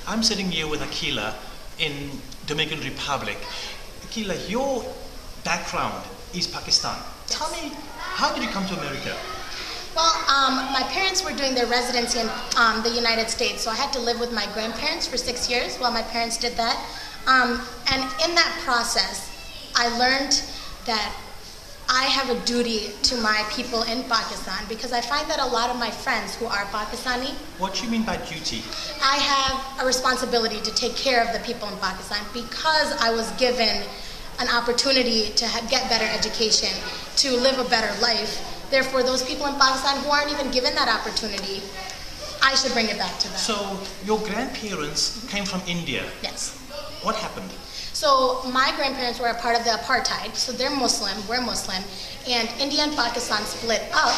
I'm sitting here with Akila in Dominican Republic. Akila, your background is Pakistan. Tell me, how did you come to America? Well, my parents were doing their residency in the United States, so I had to live with my grandparents for 6 years while my parents did that. And in that process, I learned that I have a duty to my people in Pakistan because I find that a lot of my friends who are Pakistani. What do you mean by duty? I have a responsibility to take care of the people in Pakistan because I was given an opportunity to get better education, to live a better life. Therefore, those people in Pakistan who aren't even given that opportunity, I should bring it back to them. So, your grandparents came from India. Yes. What happened? So, my grandparents were a part of the apartheid. So, they're Muslim, we're Muslim. And India and Pakistan split up.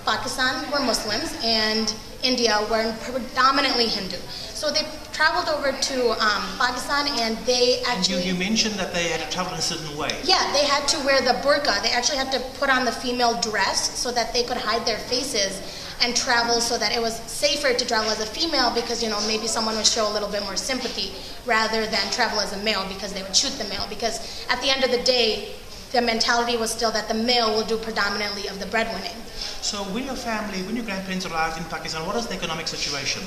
Pakistan were Muslims and India were predominantly Hindu. So, they traveled over to Pakistan and they actually... And you mentioned that they had to travel in a certain way. Yeah, they had to wear the burqa. They actually had to put on the female dress so that they could hide their faces and travel so that it was safer to travel as a female because, you know, maybe someone would show a little bit more sympathy rather than travel as a male because they would shoot the male. Because at the end of the day, the mentality was still that the male will do predominantly of the breadwinning. So when your family, when your grandparents arrived in Pakistan, what was the economic situation?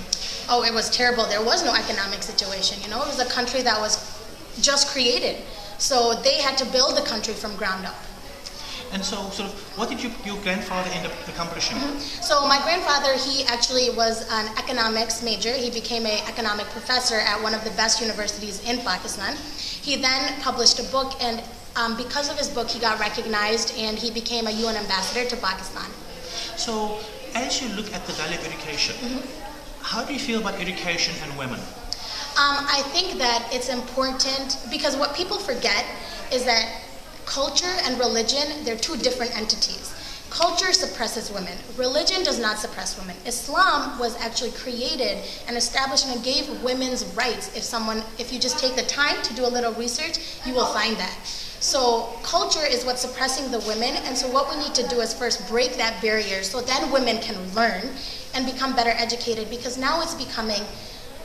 Oh, it was terrible. There was no economic situation. You know, it was a country that was just created. So they had to build the country from ground up. And so, sort of, what did your grandfather end up accomplishing? So my grandfather, he actually was an economics major. He became an economic professor at one of the best universities in Pakistan. He then published a book, and because of his book, he got recognized, and he became a UN ambassador to Pakistan. So, as you look at the value of education, how do you feel about education and women? I think that it's important because what people forget is that culture and religion, they're two different entities. Culture suppresses women. Religion does not suppress women. Islam was actually created and established and gave women's rights. If you just take the time to do a little research, you will find that. So culture is what's suppressing the women, and so what we need to do is first break that barrier so then women can learn and become better educated, because now it's becoming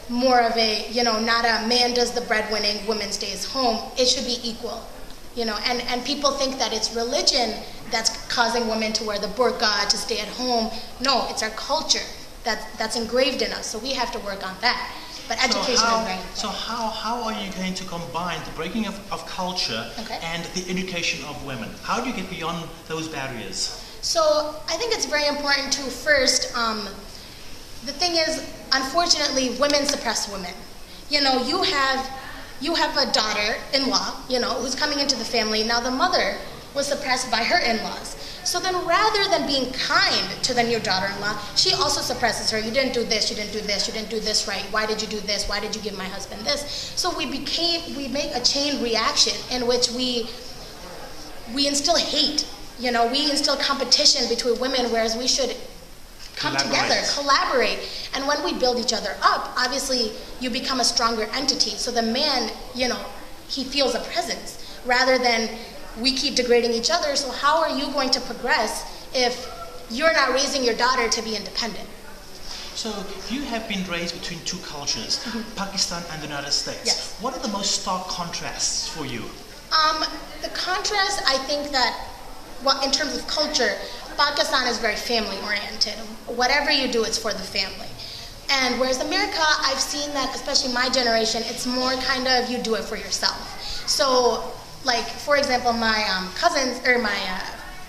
more of a, you know, not a man does the breadwinning, woman stays home. It should be equal. You know, and people think that it's religion that's causing women to wear the burqa, to stay at home. No, it's our culture that's engraved in us, so we have to work on that. But education is very important. So how are you going to combine the breaking of culture and the education of women? How do you get beyond those barriers? So I think it's very important to first, the thing is, unfortunately, women suppress women. You know, you have a daughter-in-law, you know, who's coming into the family. Now the mother was suppressed by her in-laws. So then rather than being kind to the new daughter-in-law, she also suppresses her. You didn't do this, you didn't do this, you didn't do this right. Why did you do this? Why did you give my husband this? So we make a chain reaction in which we instill hate. You know, we instill competition between women, whereas we should come together, collaborate. And when we build each other up, obviously you become a stronger entity. So the man, you know, he feels a presence rather than we keep degrading each other. So how are you going to progress if you're not raising your daughter to be independent? So you have been raised between two cultures, Pakistan and the United States. Yes. What are the most stark contrasts for you? The contrast, I think that, well, in terms of culture, Pakistan is very family oriented. Whatever you do, it's for the family. And whereas America, I've seen that, especially my generation, it's more kind of you do it for yourself. So, like, for example, my cousins, or my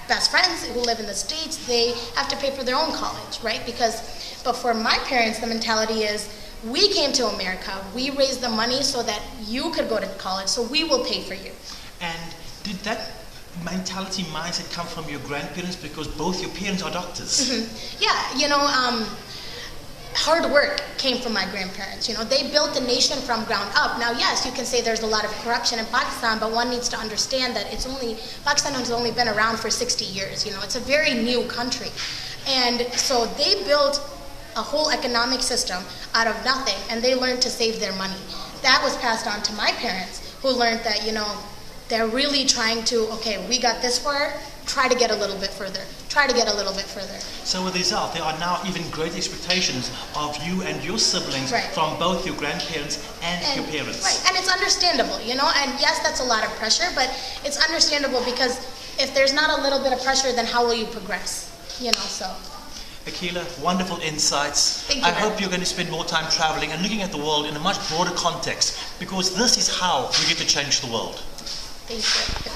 best friends who live in the States, they have to pay for their own college, right? But for my parents, the mentality is, we came to America, we raised the money so that you could go to college, so we will pay for you. And did that mentality, mindset come from your grandparents, because both your parents are doctors? Yeah, you know, hard work came from my grandparents. You know, they built the nation from ground up. Now, yes, you can say there's a lot of corruption in Pakistan, but one needs to understand that Pakistan has only been around for 60 years. You know, it's a very new country. And so they built a whole economic system out of nothing, and they learned to save their money. That was passed on to my parents, who learned that, you know, they're really trying to, okay, we got this far, try to get a little bit further, try to get a little bit further. So with this out, there are now even greater expectations of you and your siblings Right. from both your grandparents and your parents. Right, and it's understandable, you know, and yes, that's a lot of pressure, but it's understandable because if there's not a little bit of pressure, then how will you progress, you know, so. Akila, wonderful insights. Thank you I very hope much. you're going to spend more time traveling and looking at the world in a much broader context, because this is how we get to change the world. Thank you.